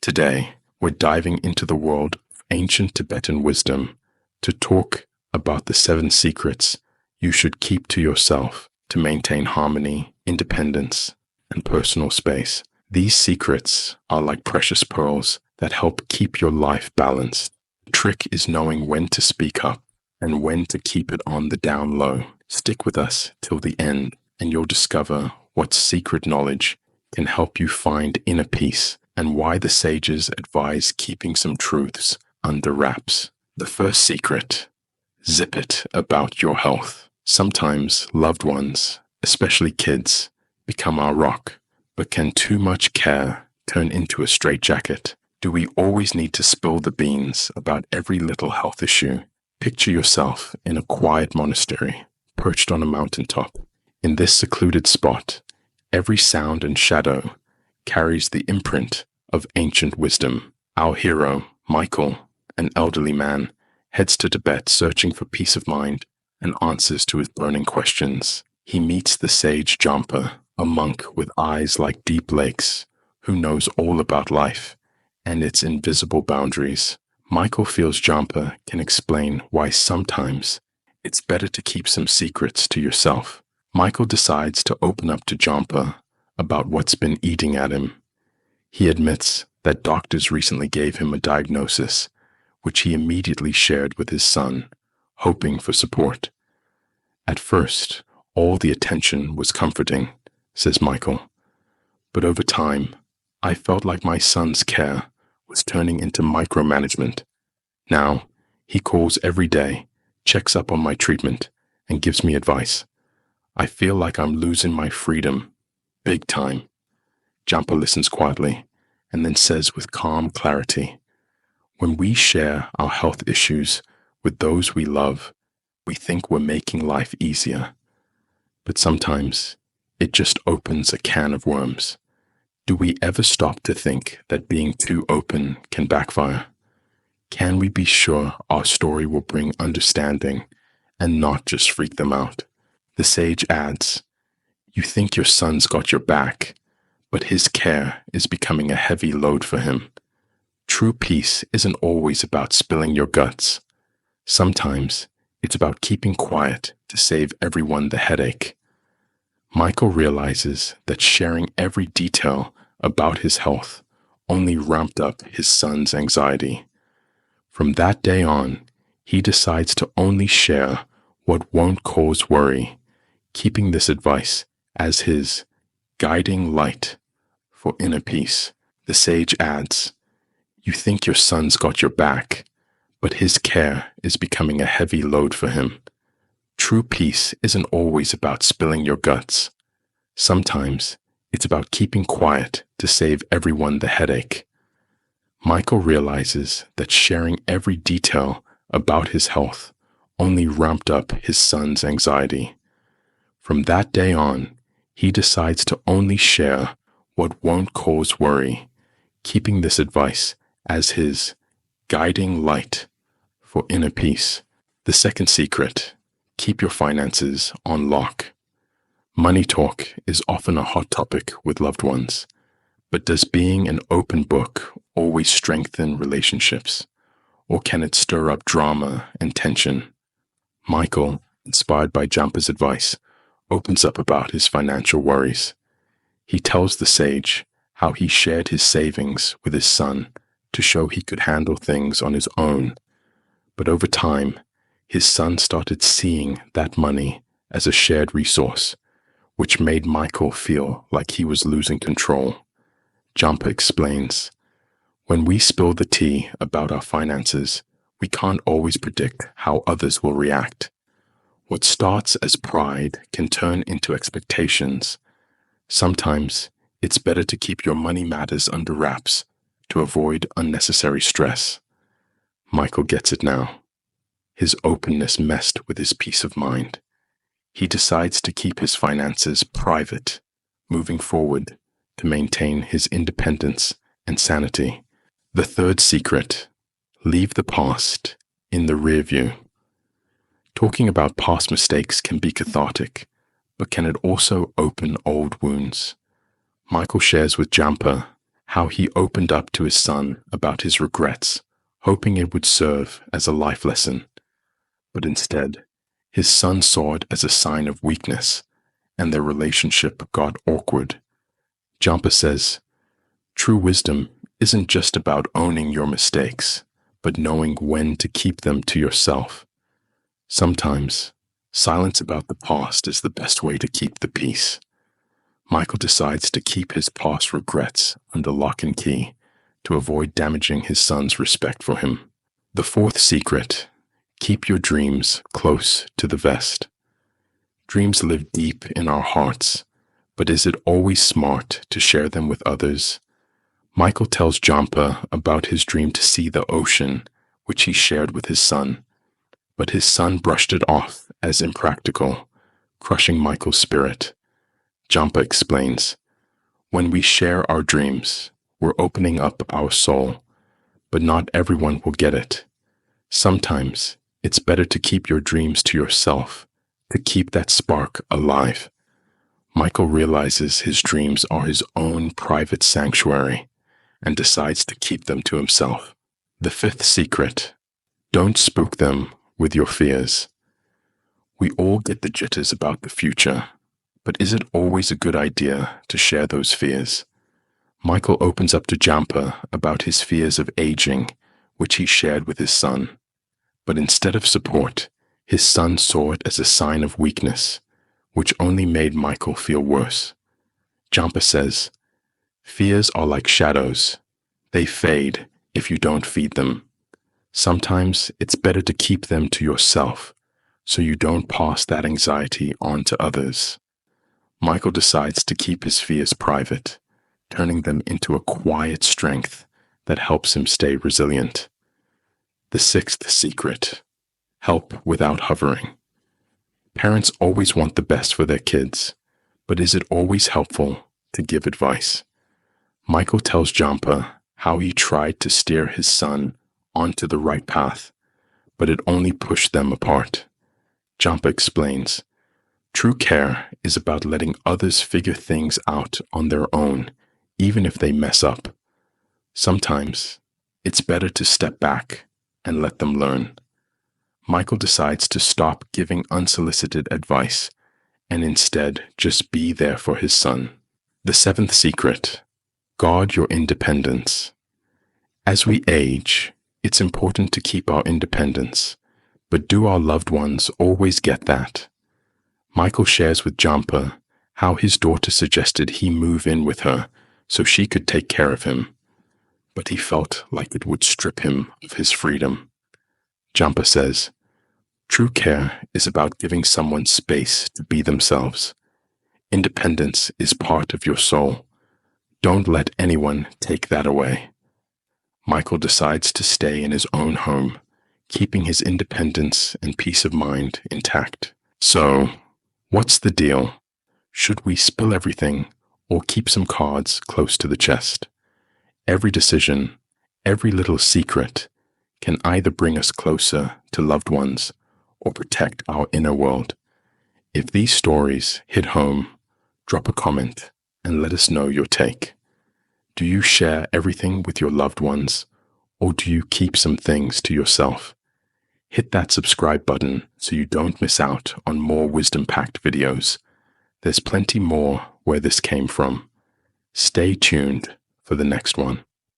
Today, we're diving into the world of ancient Tibetan wisdom to talk about the 7 secrets you should keep to yourself to maintain harmony, independence, and personal space. These secrets are like precious pearls that help keep your life balanced. The trick is knowing when to speak up and when to keep it on the down low. Stick with us till the end, and you'll discover what secret knowledge can help you find inner peace and why the sages advise keeping some truths under wraps. The first secret: zip it about your health. Sometimes loved ones, especially kids, become our rock, but can too much care turn into a straitjacket? Do we always need to spill the beans about every little health issue? Picture yourself in a quiet monastery, perched on a mountaintop. In this secluded spot, every sound and shadow carries the imprint of ancient wisdom. Our hero, Michael, an elderly man, heads to Tibet searching for peace of mind and answers to his burning questions. He meets the sage Jampa, a monk with eyes like deep lakes, who knows all about life and its invisible boundaries. Michael feels Jampa can explain why sometimes it's better to keep some secrets to yourself. Michael decides to open up to Jampa about what's been eating at him. He admits that doctors recently gave him a diagnosis, which he immediately shared with his son, hoping for support. At first, all the attention was comforting, says Michael, but over time, I felt like my son's care was turning into micromanagement. Now, he calls every day, checks up on my treatment, and gives me advice. I feel like I'm losing my freedom, big time. Jampa listens quietly, and then says with calm clarity, when we share our health issues with those we love, we think we're making life easier. But sometimes, it just opens a can of worms. Do we ever stop to think that being too open can backfire? Can we be sure our story will bring understanding and not just freak them out? The sage adds, you think your son's got your back, but his care is becoming a heavy load for him. True peace isn't always about spilling your guts. Sometimes it's about keeping quiet to save everyone the headache. Michael realizes that sharing every detail about his health only ramped up his son's anxiety. From that day on, he decides to only share what won't cause worry, keeping this advice as his guiding light for inner peace. The sage adds, you think your son's got your back, but his care is becoming a heavy load for him. True peace isn't always about spilling your guts. Sometimes it's about keeping quiet to save everyone the headache. Michael realizes that sharing every detail about his health only ramped up his son's anxiety. From that day on, he decides to only share what won't cause worry, keeping this advice as his guiding light for inner peace. The second secret: keep your finances on lock. Money talk is often a hot topic with loved ones, but does being an open book always strengthen relationships, or can it stir up drama and tension? Michael, inspired by Jampa's advice, opens up about his financial worries. He tells the sage how he shared his savings with his son to show he could handle things on his own. But over time, his son started seeing that money as a shared resource, which made Michael feel like he was losing control. Jampa explains, when we spill the tea about our finances, we can't always predict how others will react. What starts as pride can turn into expectations. Sometimes it's better to keep your money matters under wraps to avoid unnecessary stress. Michael gets it now. His openness messed with his peace of mind. He decides to keep his finances private, moving forward to maintain his independence and sanity. The third secret: leave the past in the rear view. Talking about past mistakes can be cathartic, but can it also open old wounds? Michael shares with Jampa how he opened up to his son about his regrets, hoping it would serve as a life lesson. But instead, his son saw it as a sign of weakness, and their relationship got awkward. Jampa says, "True wisdom isn't just about owning your mistakes, but knowing when to keep them to yourself. Sometimes, silence about the past is the best way to keep the peace." Michael decides to keep his past regrets under lock and key to avoid damaging his son's respect for him. The fourth secret: keep your dreams close to the vest. Dreams live deep in our hearts, but is it always smart to share them with others? Michael tells Jampa about his dream to see the ocean, which he shared with his son, but his son brushed it off as impractical, crushing Michael's spirit. Jampa explains, "When we share our dreams, we're opening up our soul, but not everyone will get it. Sometimes it's better to keep your dreams to yourself, to keep that spark alive." Michael realizes his dreams are his own private sanctuary and decides to keep them to himself. The fifth secret: don't spook them with your fears. We all get the jitters about the future, but is it always a good idea to share those fears? Michael opens up to Jampa about his fears of aging, which he shared with his son. But instead of support, his son saw it as a sign of weakness, which only made Michael feel worse. Jampa says, "Fears are like shadows. They fade if you don't feed them. Sometimes it's better to keep them to yourself so you don't pass that anxiety on to others." Michael decides to keep his fears private, turning them into a quiet strength that helps him stay resilient. The sixth secret: help without hovering. Parents always want the best for their kids, but is it always helpful to give advice? Michael tells Jampa how he tried to steer his son onto the right path, but it only pushed them apart. Jampa explains, "True care is about letting others figure things out on their own, even if they mess up. Sometimes it's better to step back and let them learn." Michael decides to stop giving unsolicited advice and instead just be there for his son. The seventh secret: guard your independence. As we age, it's important to keep our independence, but do our loved ones always get that? Michael shares with Jampa how his daughter suggested he move in with her so she could take care of him, but he felt like it would strip him of his freedom. Jampa says, "True care is about giving someone space to be themselves. Independence is part of your soul. Don't let anyone take that away." Michael decides to stay in his own home, keeping his independence and peace of mind intact. So, what's the deal? Should we spill everything or keep some cards close to the chest? Every decision, every little secret can either bring us closer to loved ones or protect our inner world. If these stories hit home, drop a comment and let us know your take. Do you share everything with your loved ones, or do you keep some things to yourself? Hit that subscribe button so you don't miss out on more wisdom-packed videos. There's plenty more where this came from. Stay tuned for the next one.